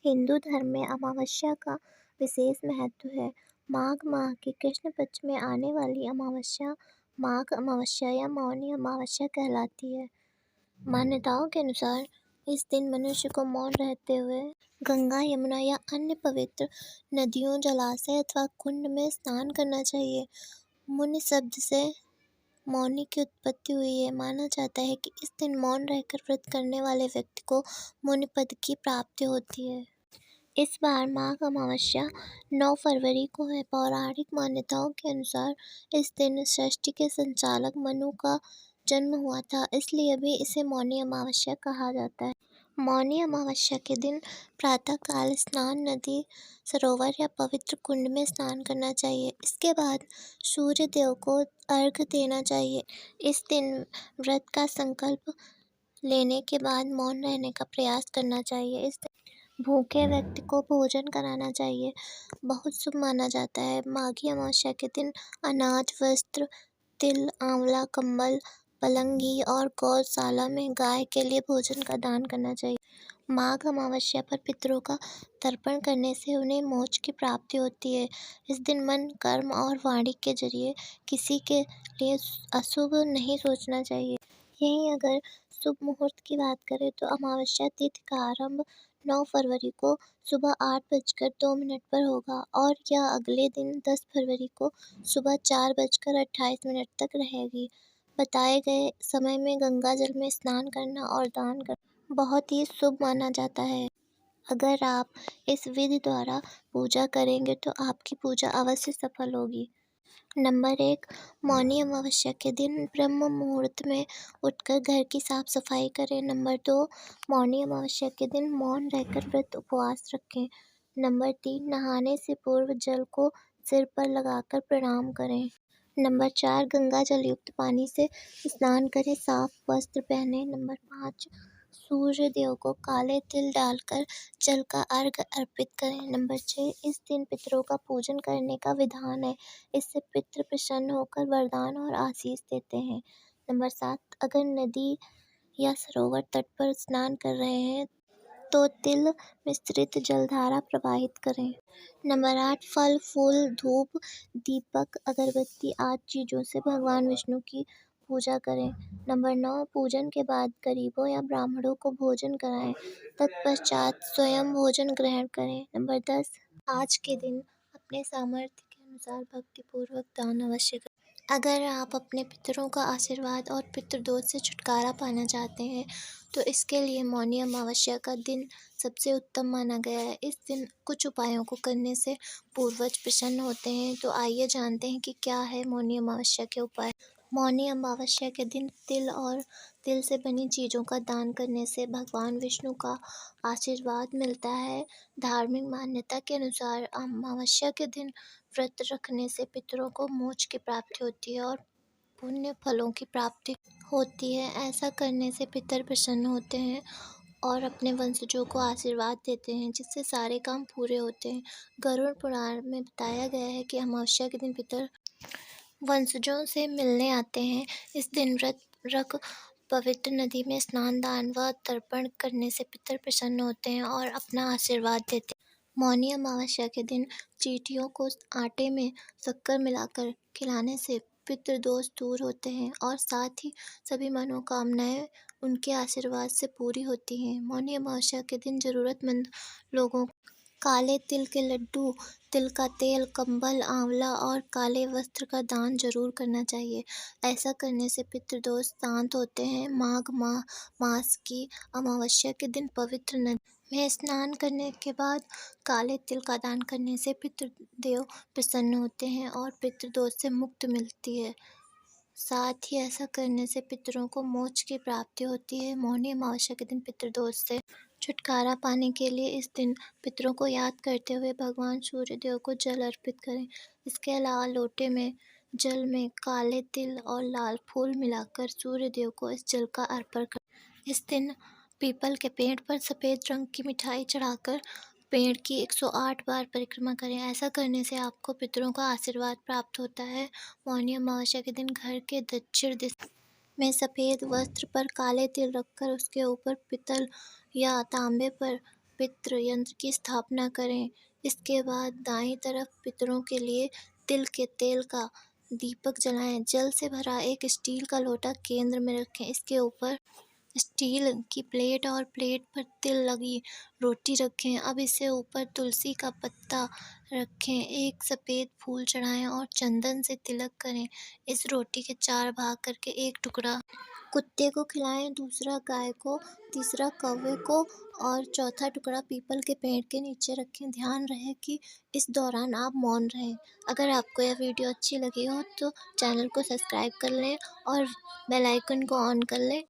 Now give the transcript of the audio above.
हिंदू धर्म में अमावस्या का विशेष महत्व है। माघ माह की कृष्ण पक्ष में आने वाली अमावस्या माघ अमावस्या या मौनी अमावस्या कहलाती है। मान्यताओं के अनुसार इस दिन मनुष्य को मौन रहते हुए गंगा, यमुना या अन्य पवित्र नदियों, जलाशय अथवा कुंड में स्नान करना चाहिए। मुनि शब्द से मौनी की उत्पत्ति हुई है। माना जाता है कि इस दिन मौन रहकर व्रत करने वाले व्यक्ति को मुनि पद की प्राप्ति होती है। इस बार माघ अमावस्या 9 फरवरी को है। पौराणिक मान्यताओं के अनुसार इस दिन सृष्टि के संचालक मनु का जन्म हुआ था, इसलिए भी इसे मौनी अमावस्या कहा जाता है। मौनी अमावस्या के दिन प्रातःकाल स्नान नदी, सरोवर या पवित्र कुंड में स्नान करना चाहिए। इसके बाद सूर्य देव को अर्घ्य देना चाहिए। इस दिन व्रत का संकल्प लेने के बाद मौन रहने का प्रयास करना चाहिए। इस दिन भूखे व्यक्ति को भोजन कराना चाहिए, बहुत शुभ माना जाता है। माघी अमावस्या के दिन अनाज, वस्त्र, तिल, आंवला, कंबल, पलंग, घी और गौशाला में गाय के लिए भोजन का दान करना चाहिए। माघ अमावस्या पर पितरों का तर्पण करने से उन्हें मोक्ष की प्राप्ति होती है। इस दिन मन, कर्म और वाणी के जरिए किसी के लिए अशुभ नहीं सोचना चाहिए। यहीं अगर शुभ मुहूर्त की बात करें तो अमावस्या तिथि का आरंभ 9 फरवरी को सुबह 8:02 पर होगा और यह अगले दिन 10 फरवरी को सुबह 4:28 तक रहेगी। बताए गए समय में गंगा जल में स्नान करना और दान करना बहुत ही शुभ माना जाता है। अगर आप इस विधि द्वारा पूजा करेंगे तो आपकी पूजा अवश्य सफल होगी। नंबर 1, मौनी अमावस्या के दिन ब्रह्म मुहूर्त में उठकर घर की साफ सफाई करें। नंबर 2, मौनी अमावस्या के दिन मौन रहकर व्रत उपवास रखें। नंबर 3, नहाने से पूर्व जल को सिर पर लगाकर प्रणाम करें। नंबर 4, गंगा जल युक्त पानी से स्नान करें, साफ वस्त्र पहनें। नंबर 5, सूर्य देव को काले तिल डालकर जल का अर्घ्य अर्पित करें। नंबर 6, इस दिन पितरों का पूजन करने का विधान है। इससे पितृ प्रसन्न होकर वरदान और आशीष देते हैं। नंबर 7, अगर नदी या सरोवर तट पर स्नान कर रहे हैं तो तिल मिश्रित जलधारा प्रवाहित करें। नंबर 8, फल, फूल, धूप, दीपक, अगरबत्ती आदि चीज़ों से भगवान विष्णु की पूजा करें। नंबर 9, पूजन के बाद गरीबों या ब्राह्मणों को भोजन कराएं, तत्पश्चात स्वयं भोजन ग्रहण करें। नंबर 10, आज के दिन अपने सामर्थ्य के अनुसार भक्तिपूर्वक दान अवश्य करें। अगर आप अपने पितरों का आशीर्वाद और पितृदोष से छुटकारा पाना चाहते हैं तो इसके लिए मौनी अमावस्या का दिन सबसे उत्तम माना गया है। इस दिन कुछ उपायों को करने से पूर्वज प्रसन्न होते हैं। तो आइए जानते हैं कि क्या है मौनी अमावस्या के उपाय। मौनी अमावस्या के दिन तिल और तिल से बनी चीज़ों का दान करने से भगवान विष्णु का आशीर्वाद मिलता है। धार्मिक मान्यता के अनुसार अमावस्या के दिन व्रत रखने से पितरों को मोक्ष की प्राप्ति होती है और पुण्य फलों की प्राप्ति होती है। ऐसा करने से पितर प्रसन्न होते हैं और अपने वंशजों को आशीर्वाद देते हैं, जिससे सारे काम पूरे होते हैं। गरुड़ पुराण में बताया गया है कि अमावस्या के दिन पितर वंशजों से मिलने आते हैं। इस दिन व्रत रख पवित्र नदी में स्नान, दान व तर्पण करने से पितर प्रसन्न होते हैं और अपना आशीर्वाद देते हैं। मौनी अमावस्या के दिन चींटियों को आटे में शक्कर मिलाकर खिलाने से पितृदोष दूर होते हैं और साथ ही सभी मनोकामनाएं उनके आशीर्वाद से पूरी होती हैं। मौनी अमावस्या के दिन ज़रूरतमंद लोगों को काले तिल के लड्डू, तिल का तेल, कंबल, आंवला और काले वस्त्र का दान जरूर करना चाहिए। ऐसा करने से पितृदोष शांत होते हैं। मास की अमावस्या के दिन पवित्र नदी में स्नान करने के बाद काले तिल का दान करने से पितृदेव प्रसन्न होते हैं और पितृदोष से मुक्ति मिलती है। साथ ही ऐसा करने से पितरों को मोक्ष की प्राप्ति होती है। मौनी अमावस्या के दिन पितृदोष से छुटकारा पाने के लिए इस दिन पितरों को याद करते हुए भगवान सूर्य देव को जल अर्पित करें। इसके अलावा लोटे में जल में काले तिल और लाल फूल मिलाकर सूर्य देव को इस जल का अर्पण करें। इस दिन पीपल के पेड़ पर सफ़ेद रंग की मिठाई चढ़ाकर पेड़ की 108 बार परिक्रमा करें। ऐसा करने से आपको पितरों का आशीर्वाद प्राप्त होता है। मौनी अमावस्या के दिन घर के दक्षिण दिशा में सफ़ेद वस्त्र पर काले तिल रखकर उसके ऊपर पितल या तांबे पर पितृ यंत्र की स्थापना करें। इसके बाद दाईं तरफ पितरों के लिए तिल के तेल का दीपक जलाएं। जल से भरा एक स्टील का लोटा केंद्र में रखें। इसके ऊपर स्टील की प्लेट और प्लेट पर तिल लगी रोटी रखें। अब इसे ऊपर तुलसी का पत्ता रखें, एक सफ़ेद फूल चढ़ाएं और चंदन से तिलक करें। इस रोटी के 4 भाग करके एक टुकड़ा कुत्ते को खिलाएं, दूसरा गाय को, तीसरा कौवे को और चौथा टुकड़ा पीपल के पेड़ के नीचे रखें। ध्यान रहे कि इस दौरान आप मौन रहें। अगर आपको यह वीडियो अच्छी लगी हो तो चैनल को सब्सक्राइब कर लें और बेल आइकन को ऑन कर लें।